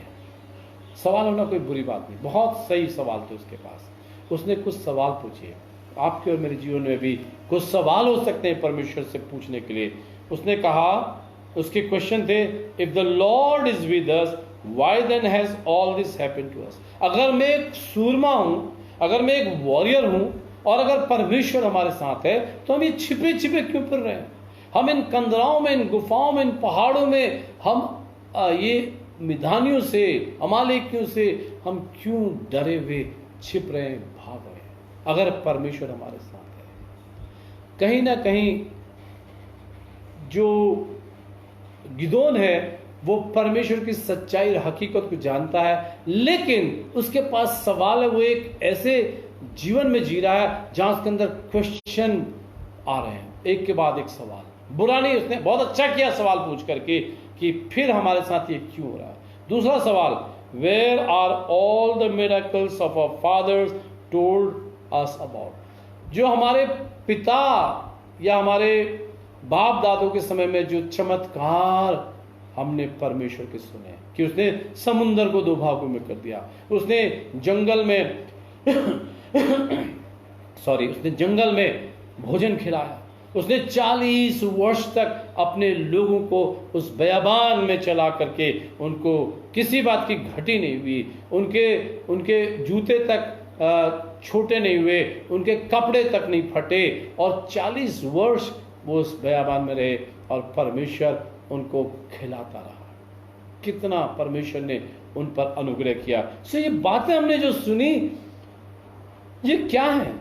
सवाल होना कोई बुरी बात नहीं, बहुत सही सवाल थे उसके पास। उसने कुछ सवाल पूछे। आपके और मेरे जीवन में भी कुछ सवाल हो सकते हैं परमेश्वर से पूछने के लिए। उसने कहा, उसके क्वेश्चन थे, if the Lord is with us why then has all this happened to us. अगर मैं एक सूरमा हूं, अगर मैं एक वॉरियर हूं, और अगर परमेश्वर हमारे साथ है, तो हम ये छिपे छिपे क्यों फिर रहे हैं? हम इन कंदराओं में, इन गुफाओं में, इन पहाड़ों में, हम ये मिधानियों से, अमालेकियों से हम क्यों डरे हुए छिप रहे हैं, भाग रहे हैं? अगर परमेश्वर हमारे साथ है, कहीं ना कहीं जो गिदोन है वो परमेश्वर की सच्चाई और हकीकत को जानता है, लेकिन उसके पास सवाल है। वो एक ऐसे जीवन में जी रहा है जहां उसके अंदर क्वेश्चन आ रहे हैं, एक के बाद एक सवाल। बुरा नहीं, उसने बहुत अच्छा किया सवाल पूछ करके कि फिर हमारे साथ ये क्यों हो रहा है। दूसरा सवाल, where are all the miracles of our fathers told us about. जो हमारे पिता या हमारे बाप दादों के समय में जो चमत्कार हमने परमेश्वर के सुने, कि उसने समुंदर को 2 भागों में कर दिया, उसने जंगल में उसने जंगल में भोजन खिलाया, उसने 40 वर्ष तक अपने लोगों को उस बयाबान में चला करके उनको किसी बात की घटी नहीं हुई, उनके जूते तक छोटे नहीं हुए, उनके कपड़े तक नहीं फटे, और 40 वर्ष वो उस बयाबान में रहे और परमेश्वर उनको खिलाता रहा। कितना परमेश्वर ने उन पर अनुग्रह किया। सो ये बातें हमने जो सुनी, ये क्या है?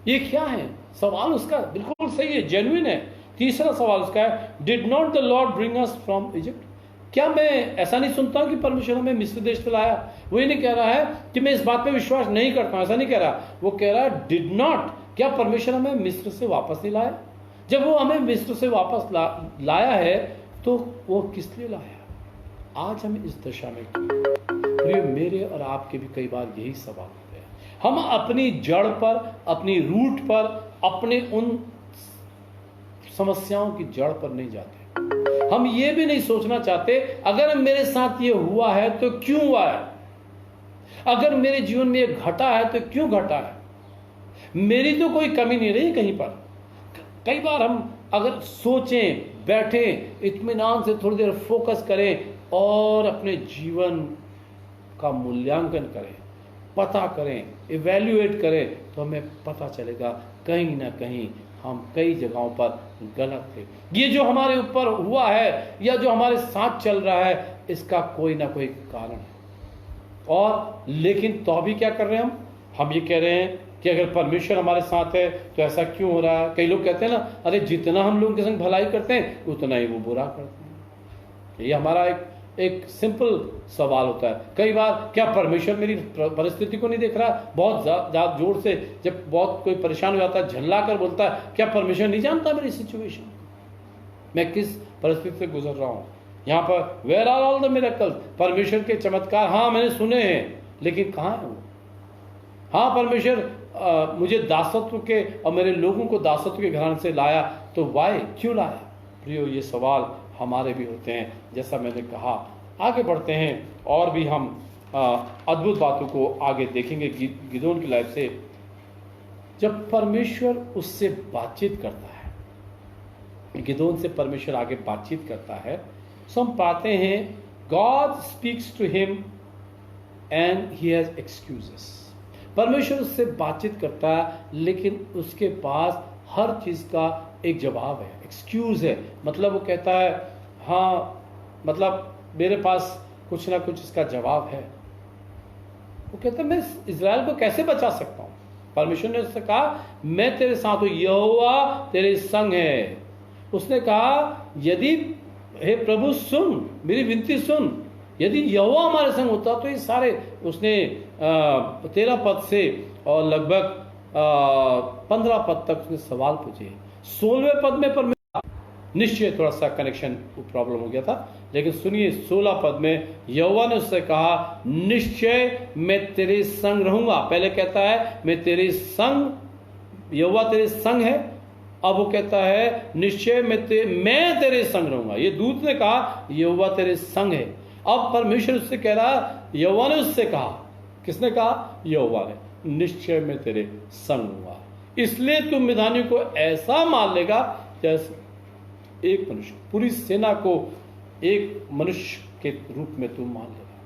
ये क्या है? सवाल उसका बिल्कुल सही है, जेन्युइन है। तीसरा सवाल उसका है, did not the Lord bring us from Egypt. क्या मैं ऐसा नहीं सुनता कि परमेश्वर हमें मिस्र देश से लाया? वो ये नहीं कह रहा है कि मैं इस बात पे विश्वास नहीं करता हूं, ऐसा नहीं कह रहा। वो कह रहा है डिड नॉट, क्या परमेश्वर हमें मिस्र से वापस नहीं लाया? जब वो हमें मिस्र से वापस लाया है तो वो किस लिए लाया? आज हम इस दशा में क्यों? मेरे और आपके भी कई बार यही सवाल होते हैं। हम अपनी जड़ पर, अपनी रूट पर, अपने उन समस्याओं की जड़ पर नहीं जाते। हम ये भी नहीं सोचना चाहते अगर मेरे साथ ये हुआ है तो क्यों हुआ है, अगर मेरे जीवन में ये घटा है तो क्यों घटा है। मेरी तो कोई कमी नहीं रही कहीं पर। कई बार हम अगर सोचें, बैठें, इत्मीनान से थोड़ी देर फोकस करें और अपने जीवन का मूल्यांकन करें, पता करें, इवैल्यूएट करें, तो हमें पता चलेगा कहीं ना कहीं हम कई जगहों पर गलत थे। ये जो हमारे ऊपर हुआ है या जो हमारे साथ चल रहा है, इसका कोई ना कोई कारण है। और लेकिन तो भी क्या कर रहे हैं हम ये कह रहे हैं कि अगर परमेश्वर हमारे साथ है तो ऐसा क्यों हो रहा है। कई लोग कहते हैं ना, अरे जितना हम लोगों के संग भलाई करते हैं उतना ही वो बुरा करते हैं। ये हमारा एक सिंपल सवाल होता है कई बार, क्या परमेश्वर मेरी परिस्थिति को नहीं देख रहा? बहुत ज्यादा जोर से जब बहुत कोई परेशान हो जाता है, झल्ला कर बोलता है, क्या परमेश्वर नहीं जानता मेरी सिचुएशन, मैं किस परिस्थिति से गुजर रहा हूं? यहाँ पर where are all the miracles, परमेश्वर के चमत्कार हाँ मैंने सुने हैं, लेकिन कहाँ है वो? हाँ परमेश्वर मुझे दासत्व के और मेरे लोगों को दासत्व के घराने से लाया, तो वाई, क्यों लाया? प्रियो, ये सवाल हमारे भी होते हैं। जैसा मैंने कहा, आगे बढ़ते हैं और भी हम अद्भुत बातों को आगे देखेंगे गिदोन की लाइफ से। जब परमेश्वर उससे बातचीत करता है, गिदोन से परमेश्वर आगे बातचीत करता है, तो हम पाते हैं God speaks to him and he has excuses. परमेश्वर उससे बातचीत करता है, लेकिन उसके पास हर चीज का एक जवाब है, एक्सक्यूज है। मतलब वो कहता है हाँ, मतलब मेरे पास कुछ ना कुछ इसका जवाब है। वो कहता है मैं इजराइल को कैसे बचा सकता हूं? परमेश्वर ने उससे कहा मैं तेरे साथ हूं, यहोवा तेरे संग है। उसने कहा यदि हे प्रभु सुन, मेरी विनती सुन, यदि यहोवा हमारे संग होता तो ये सारे, उसने 13 पद से और लगभग 15 पद तक उसने सवाल पूछे। 16वें पद में परमेश्वर, निश्चय थोड़ा सा कनेक्शन प्रॉब्लम हो गया था, लेकिन सुनिए 16 पद में यहोवा ने उससे कहा निश्चय मैं तेरे संग रहूंगा। पहले कहता है मैं तेरे संग, यहोवा तेरे संग है। अब वो कहता है निश्चय मैं तेरे संग रहूंगा। ये दूत ने कहा यहोवा तेरे संग है। अब परमेश्वर उससे कह रहा, यहोवा ने उससे कहा। किसने कहा? यहोवा ने। निश्चय में तेरे संग हूंगा। इसलिए तू मिधानियों को ऐसा मार लेगा जैसे एक मनुष्य पूरी सेना को एक मनुष्य के रूप में तू मान लेगा।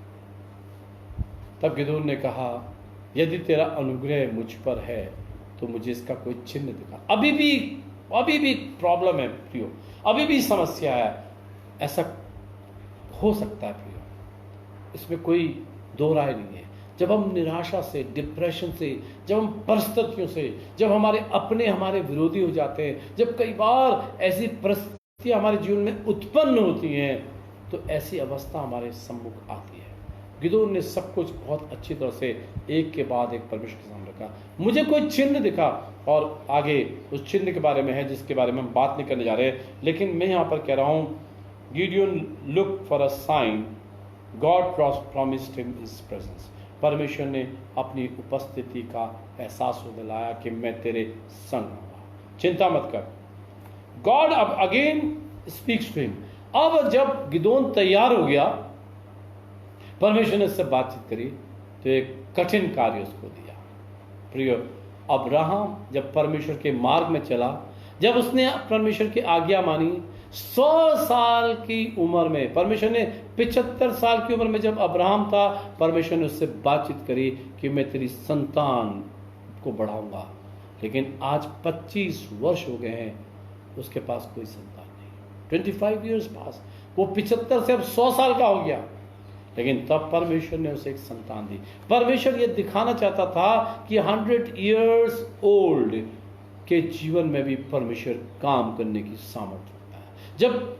तब गिदोन ने कहा, यदि तेरा अनुग्रह मुझ पर है तो मुझे इसका कोई चिन्ह दिखा। अभी भी प्रॉब्लम है प्रियो, अभी भी समस्या है। ऐसा हो सकता है प्रियो, इसमें कोई दो राय नहीं है। जब हम निराशा से, डिप्रेशन से, जब हम परिस्थितियों से, जब हमारे विरोधी हो जाते हैं, जब कई बार ऐसी परिस्थितियां हमारे जीवन में उत्पन्न होती हैं, तो ऐसी अवस्था हमारे सम्मुख आती है। गिदोन ने सब कुछ बहुत अच्छी तरह से एक के बाद एक परमेश्वर के सामने रखा। मुझे कोई चिन्ह दिखा, और आगे उस चिन्ह के बारे में है जिसके बारे में हम बात नहीं करने जा रहे, लेकिन मैं यहाँ पर कह रहा हूँ, Gideon look for a sign, God promised him his presence. परमेश्वर ने अपनी उपस्थिति का एहसास हो दिलाया कि मैं तेरे संग हूँ, चिंता मत कर। गॉड अब अगेन स्पीक्स टू हिम। अब जब गिदोन तैयार हो गया, परमेश्वर ने उससे बातचीत करी, तो एक कठिन कार्य उसको दिया। प्रियो, अब्राहम जब परमेश्वर के मार्ग में चला, जब उसने परमेश्वर की आज्ञा मानी, 100 साल की उम्र में, परमेश्वर ने 75 साल की उम्र में जब अब्राहम था, परमेश्वर ने उससे बातचीत करी कि मैं तेरी संतान को बढ़ाऊंगा। लेकिन आज 25 वर्ष हो गए हैं, उसके पास कोई संतान नहीं। 25 ईयर्स पास, वो 75 से अब 100 साल का हो गया। लेकिन तब परमेश्वर ने उसे एक संतान दी। परमेश्वर ये दिखाना चाहता था कि 100 ईयर्स ओल्ड के जीवन में भी परमेश्वर काम करने की सामर्थ्य रखता है। जब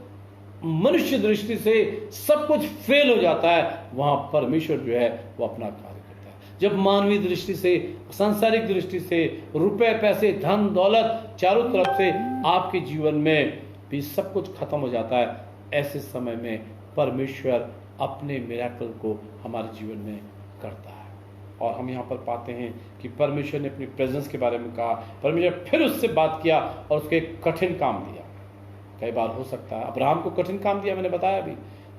मनुष्य दृष्टि से सब कुछ फेल हो जाता है, वहां परमेश्वर जो है वो अपना कार्य करता है। जब मानवीय दृष्टि से, सांसारिक दृष्टि से, रुपए पैसे, धन दौलत चारों तरफ से आपके जीवन में भी सब कुछ खत्म हो जाता है, ऐसे समय में परमेश्वर अपने मिरेकल को हमारे जीवन में करता है। और हम यहाँ पर पाते हैं कि परमेश्वर ने अपनी प्रेजेंस के बारे में कहा, परमेश्वर फिर उससे बात किया और उसके कठिन काम दिया। कई बार हो सकता है अब्राहम को कठिन काम दिया, मैंने बताया अभी,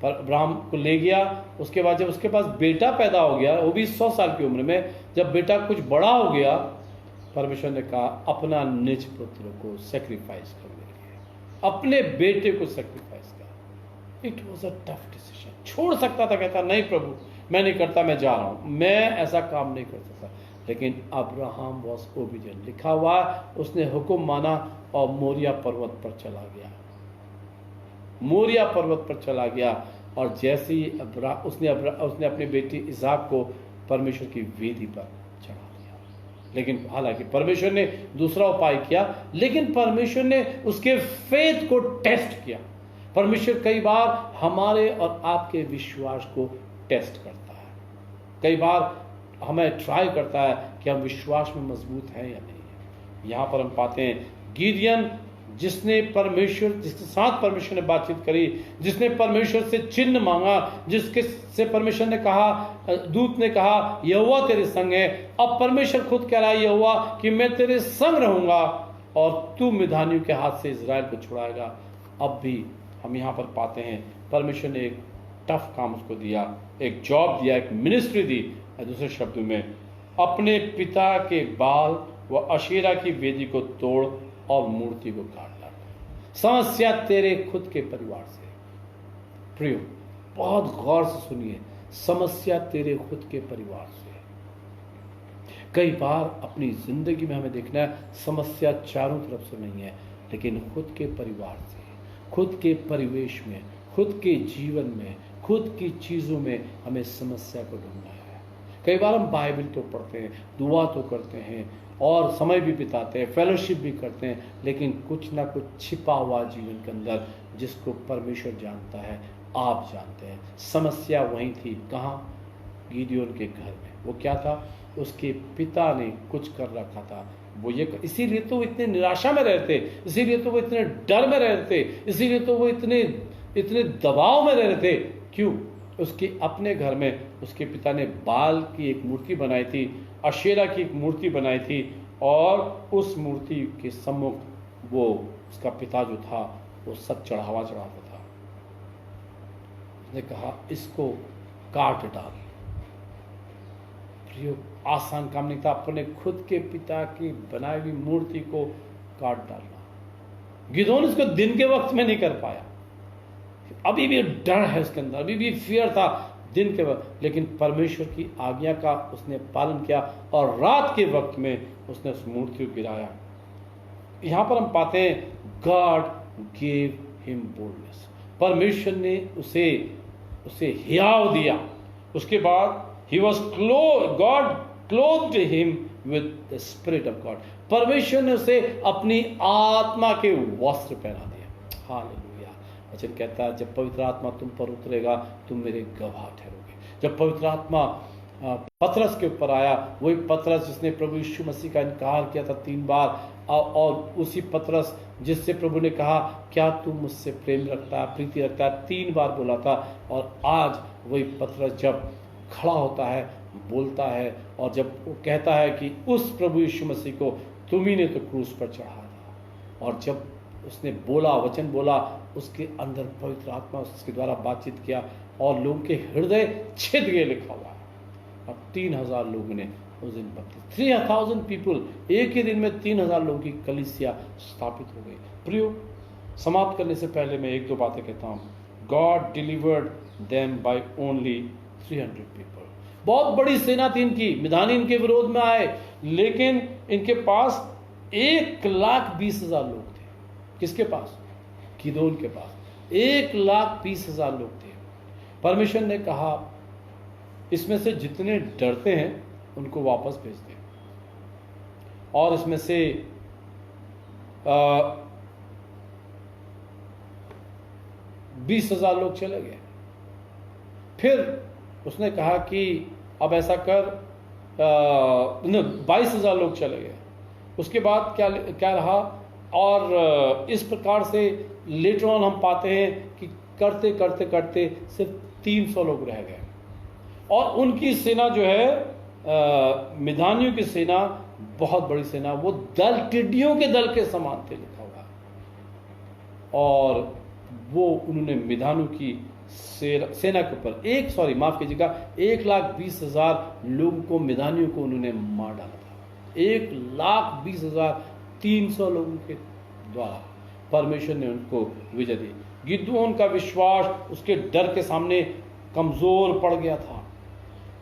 पर अब्राहम को ले गया। उसके बाद जब उसके पास बेटा पैदा हो गया, वो भी 100 साल की उम्र में, जब बेटा कुछ बड़ा हो गया, परमेश्वर ने कहा अपना निज पुत्र को सेक्रीफाइस कर दे, अपने बेटे को सेक्रीफाइस कर। It was a tough decision. छोड़ सकता था, कहता नहीं प्रभु मैं नहीं करता, मैं जा रहा हूं, मैं ऐसा काम नहीं कर सकता। लेकिन अब्राहम वॉज ओबीडिएंट, लिखा हुआ उसने हुक्म माना और मोरिया पर्वत पर चला गया। मोरिया पर्वत पर चला गया, और जैसे ही उसने अपनी बेटी इसाक को परमेश्वर की वेदी पर चढ़ा दिया। लेकिन हालांकि परमेश्वर ने दूसरा उपाय किया, लेकिन परमेश्वर ने उसके फेथ को टेस्ट किया। परमेश्वर कई बार हमारे और आपके विश्वास को टेस्ट करता है। कई बार हमें ट्राई करता है कि हम विश्वास में मजबूत हैं या नहीं। यहाँ पर हम पाते हैं गिदियन, जिसके साथ परमेश्वर ने बातचीत करी, जिसने परमेश्वर से चिन्ह मांगा, जिसके से परमेश्वर ने कहा, दूत ने कहा यहोवा तेरे संग है। अब परमेश्वर खुद कह रहा है यहोवा कि मैं तेरे संग रहूंगा और तू मिधानियों के हाथ से इजराइल को छुड़ाएगा। अब भी हम यहाँ पर पाते हैं परमेश्वर ने एक टफ काम उसको दिया, एक जॉब दिया, एक मिनिस्ट्री दी। दूसरे शब्दों में अपने पिता के बाल व अशेरा की वेदी को तोड़ और मूर्ति को काट डाल। समस्या तेरे खुद के परिवार से। प्रियो बहुत गौर से सुनिए, समस्या तेरे खुद के परिवार से। कई बार अपनी जिंदगी में हमें देखना है समस्या चारों तरफ से नहीं है, लेकिन खुद के परिवार से, खुद के परिवेश में, खुद के जीवन में, खुद की चीजों में हमें समस्या को ढूंढना है। कई बार हम बाइबल तो पढ़ते हैं, दुआ तो करते हैं और समय भी बिताते हैं, फेलोशिप भी करते हैं, लेकिन कुछ ना कुछ छिपा हुआ जीवन के अंदर जिसको परमेश्वर जानता है, आप जानते हैं। समस्या वहीं थी, कहाँ? गिदियोन के घर में। वो क्या था? उसके पिता ने कुछ कर रखा था। वो ये, इसीलिए तो वो इतने निराशा में रहते, इसीलिए तो वो इतने डर में रहते, इसीलिए तो वो इतने दबाव में रह रहे थे। क्यों? उसके अपने घर में उसके पिता ने बाल की एक मूर्ति बनाई थी, अशेरा की एक मूर्ति बनाई थी, और उस मूर्ति के सम्मुख वो उसका पिता जो था वो सब चढ़ावा चढ़ाता था। उसने कहा इसको काट डाल। प्रियो, आसान काम नहीं था अपने खुद के पिता की बनाई हुई मूर्ति को काट डालना। गिदोन इसको दिन के वक्त में नहीं कर पाया, अभी भी डर है उसके अंदर, अभी भी फियर था दिन के वक्त, लेकिन परमेश्वर की आज्ञा का उसने पालन किया और रात के वक्त में उसने उस मूर्ति को गिराया। यहां पर हम पाते हैं गॉड गेव हिम बोल्डनेस, परमेश्वर ने उसे हियाव दिया। उसके बाद he was clothed, God clothed him with the spirit of God, परमेश्वर ने उसे अपनी आत्मा के वस्त्र पहना दिया। हालेलुया। वचन कहता है जब पवित्र आत्मा तुम पर उतरेगा तुम मेरे गवाह ठहरोगे। जब पवित्र आत्मा पतरस के ऊपर आया, वही पतरस जिसने प्रभु यीशु मसीह का इनकार किया था 3 बार, और उसी पतरस जिससे प्रभु ने कहा क्या तू मुझसे प्रेम रखता है, प्रीति रखता है, 3 बार बोला था। और आज वही पतरस जब खड़ा होता है, बोलता है, और जब वो कहता है कि उस प्रभु यीशु मसीह को तुम ही ने तो क्रूस पर चढ़ा था, और जब उसने बोला, वचन बोला, उसके अंदर पवित्र आत्मा उसके द्वारा बातचीत किया और लोगों के हृदय छिद गए, लिखा हुआ है। अब 3000 लोगों ने उस दिन बपतिस्मा, 3000 पीपल, एक ही दिन में 3000 लोगों की कलीसिया स्थापित हो गई। प्रियो, समाप्त करने से पहले मैं 1-2 बातें कहता हूँ। God delivered them by only 300 people. बहुत बड़ी सेना थी इनकी, मिधानी इनके विरोध में आए, लेकिन इनके पास 1,20,000 लोग थे। किसके पास? गिदोन के पास 1,20,000 लोग थे। परमेश्वर ने कहा इसमें से जितने डरते हैं उनको वापस भेज दें, और इसमें से 20,000 लोग चले गए। फिर उसने कहा कि अब ऐसा कर, 22,000 लोग चले गए। उसके बाद क्या रहा, और इस प्रकार से लेटर ऑन हम पाते हैं कि करते करते करते सिर्फ 300 लोग रह गए, और उनकी सेना जो है मिधानियों की सेना, बहुत बड़ी सेना, वो दल टिड्डियों के दल के समान थे, लिखा हुआ है। और वो उन्होंने मिधानियों की सेना के ऊपर 1,20,000 लोगों को, मिधानियों को उन्होंने मार डाला था। 1,20,300 लोगों के द्वारा परमेश्वर ने उनको विजय दी। गिदोन का विश्वास उसके डर के सामने कमजोर पड़ गया था।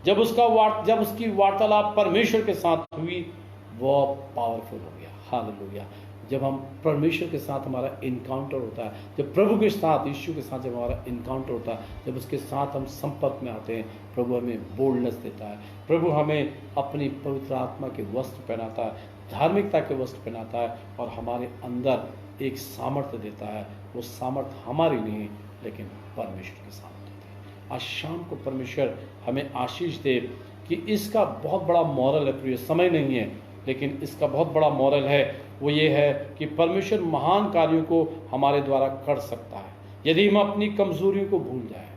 जब उसकी वार्तालाप परमेश्वर के साथ हुई, वो पावरफुल हो गया। हालेलुया। जब हम परमेश्वर के साथ हमारा इनकाउंटर होता है, जब प्रभु के साथ, यीशु के साथ जब हमारा इनकाउंटर होता है, जब उसके साथ हम संपर्क में आते हैं, प्रभु हमें बोल्डनेस देता है। प्रभु हमें अपनी पवित्र आत्मा के वस्त्र पहनाता है, धार्मिकता के वस्त्र पहनाता है, और हमारे अंदर एक सामर्थ्य देता है। वो सामर्थ्य हमारी नहीं, लेकिन परमेश्वर की सामर्थ्य होती है। आज शाम को परमेश्वर हमें आशीष दे कि इसका बहुत बड़ा मॉरल है। प्रिय, समय नहीं है, लेकिन इसका बहुत बड़ा मॉरल है। वो ये है कि परमेश्वर महान कार्यों को हमारे द्वारा कर सकता है, यदि हम अपनी कमजोरियों को भूल जाएं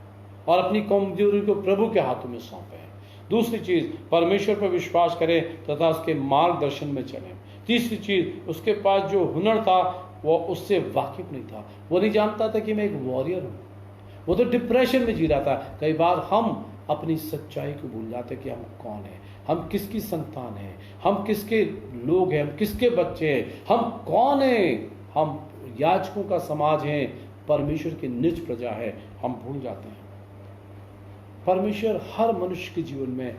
और अपनी कमजोरी को प्रभु के हाथों में सौंपें। दूसरी चीज, परमेश्वर पर विश्वास करें तथा उसके मार्गदर्शन में चलें। तीसरी चीज, उसके पास जो हुनर था वो उससे वाकिफ नहीं था। वो नहीं जानता था कि मैं एक वॉरियर हूं। वो तो डिप्रेशन में जी रहा था। कई बार हम अपनी सच्चाई को भूल जाते कि हम कौन हैं, हम किसकी संतान हैं, हम किसके लोग हैं, हम किसके बच्चे हैं, हम कौन हैं। हम याजकों का समाज हैं, परमेश्वर की निज प्रजा है, हम भूल जाते हैं। परमेश्वर हर मनुष्य के जीवन में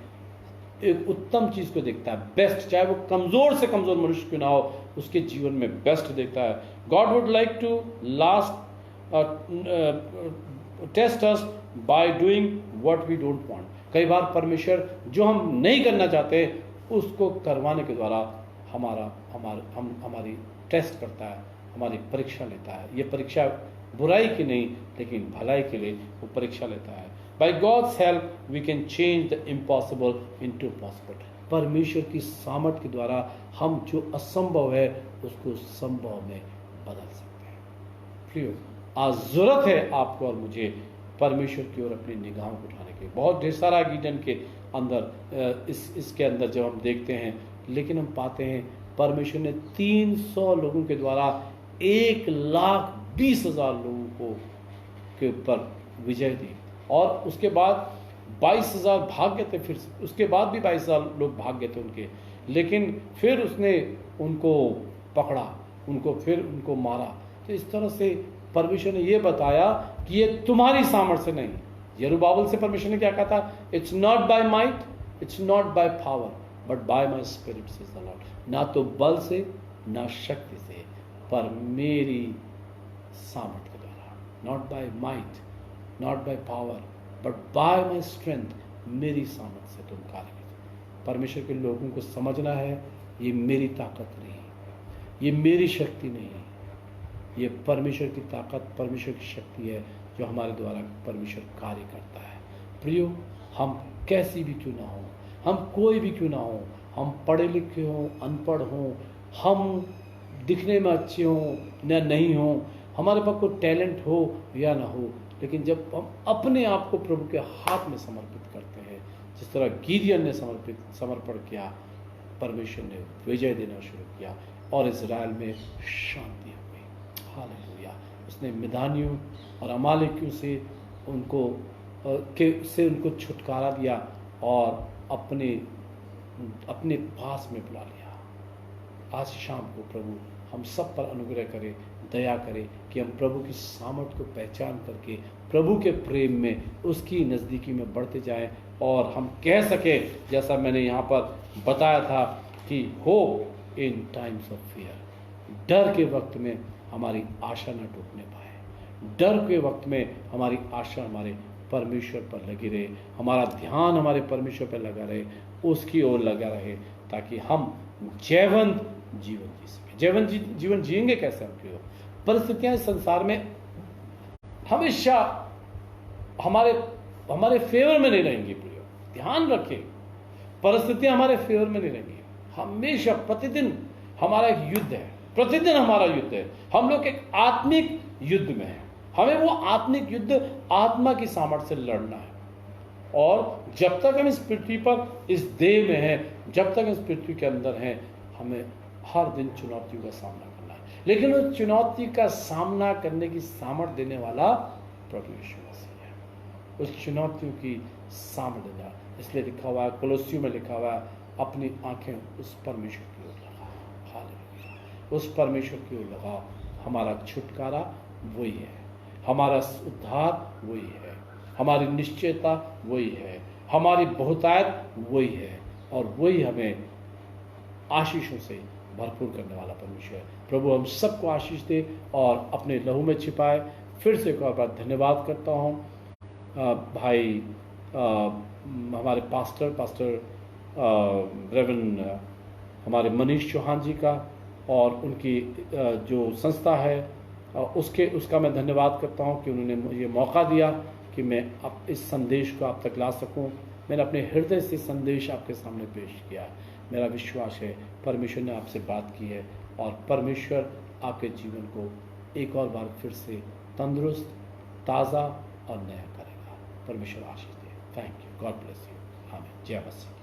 एक उत्तम चीज को देखता है, बेस्ट, चाहे वो कमजोर से कमजोर मनुष्य क्यों ना हो, उसके जीवन में बेस्ट देखता है। God would like to test us by doing what we don't want. कई बार परमेश्वर जो हम नहीं करना चाहते उसको करवाने के द्वारा हमारी टेस्ट करता है, हमारी परीक्षा लेता है। ये परीक्षा बुराई की नहीं, लेकिन भलाई के लिए वो परीक्षा लेता है। By God's help we can change the impossible into possible. परमेश्वर की सामर्थ के द्वारा हम जो असंभव है उसको संभव में बदल सकते हैं। प्रियो, आज जरूरत है आपको और मुझे परमेश्वर की ओर अपनी निगाहों को उठाने की। बहुत ढेर सारा गिदोन के अंदर इसके अंदर जब हम देखते हैं, लेकिन हम पाते हैं परमेश्वर ने 300 लोगों के द्वारा 1,20,000 लोगों को के ऊपर विजय दी। और उसके बाद 22,000 भाग गए थे, फिर उसके बाद भी 22,000 लोग भाग गए थे उनके, लेकिन फिर उसने उनको पकड़ा, फिर उनको मारा। तो इस तरह से परमेश्वर ने ये बताया कि ये तुम्हारी सामर्थ्य से नहीं। यरूबाबेल से परमेश्वर ने क्या कहा था? It's not by might, it's not by power, but by my spirit says the Lord. ना तो बल से ना शक्ति से, पर मेरी सामर्थ्य के द्वारा। Not by might, not by power, but by my strength, मेरी सामर्थ्य से तुम कार्य करो। परमेश्वर के लोगों को समझना है, ये मेरी ताकत नहीं है, ये मेरी शक्ति नहीं है, ये परमेश्वर की ताकत, परमेश्वर की शक्ति है जो हमारे द्वारा परमेश्वर कार्य करता है। प्रियो, हम कैसी भी क्यों ना हो, हम कोई भी क्यों ना हो, हम पढ़े लिखे हों, अनपढ़ हों, हम दिखने में अच्छे हों या नहीं हों, हमारे पास कोई टैलेंट हो या ना हो, लेकिन जब हम अपने आप को प्रभु के हाथ में समर्पित करते हैं, जिस तरह गिदियन ने समर्पण किया, परमेश्वर ने विजय देना शुरू किया और इज़राइल में शांति हो गई। हालेलुया। उसने मिदानियों और अमालेकियों से उनको छुटकारा दिया और अपने पास में बुला लिया। आज शाम को प्रभु हम सब पर अनुग्रह करे, दया करे कि हम प्रभु की सामर्थ्य को पहचान करके प्रभु के प्रेम में, उसकी नज़दीकी में बढ़ते जाएं और हम कह सके, जैसा मैंने यहाँ पर बताया था कि hope in times of fear, डर के वक्त में हमारी आशा न टूटने पाए, डर के वक्त में हमारी आशा हमारे परमेश्वर पर लगी रहे, हमारा ध्यान हमारे परमेश्वर पर लगा रहे, उसकी ओर लगा रहे, ताकि हम जयवंत जीवन जी सके। जयवंत जीवन जिएंगे कैसे हम? प्रियो, परिस्थितियां इस संसार में हमेशा हमारे फेवर में नहीं रहेंगी। प्रियो, ध्यान रखें, परिस्थितियां हमारे फेवर में नहीं रहेंगी। हमेशा प्रतिदिन हमारा एक युद्ध है, प्रतिदिन हमारा युद्ध है। हम लोग एक आत्मिक युद्ध में हैं। हमें वो आत्मिक युद्ध आत्मा की सामर्थ्य से लड़ना है। और जब तक हम इस पृथ्वी पर, इस देह में हैं, जब तक इस पृथ्वी के अंदर हैं, हमें हर दिन चुनौतियों का सामना करना है। लेकिन उस चुनौती का सामना करने की सामर्थ्य देने वाला प्रभु यीशु मसीह है। उस चुनौतियों की सामर्थ्य देना, इसलिए लिखा हुआ है, कोलोसियों में लिखा हुआ है, अपनी आंखें उस परमेश्वर की ओर लगाओ। हालेलुया। उस परमेश्वर की ओर लगाओ। हमारा छुटकारा वही है, हमारा उद्धार वही है, हमारी निश्चयता वही है, हमारी बहुतायत वही है, और वही हमें आशीषों से भरपूर करने वाला परमेश्वर है। प्रभु हम सबको आशीष दे और अपने लहू में छिपाए। फिर से एक और बार धन्यवाद करता हूँ भाई हमारे पास्टर रेवन हमारे मनीष चौहान जी का, और उनकी जो संस्था है उसका मैं धन्यवाद करता हूँ कि उन्होंने ये मौका दिया कि मैं इस संदेश को आप तक ला सकूँ। मैंने अपने हृदय से संदेश आपके सामने पेश किया। मेरा विश्वास है परमेश्वर ने आपसे बात की है, और परमेश्वर आपके जीवन को एक और बार फिर से तंदुरुस्त, ताज़ा और नया करेगा। परमेश्वर आशीष दे। Thank you. God bless you. आमीन। जय मसीह।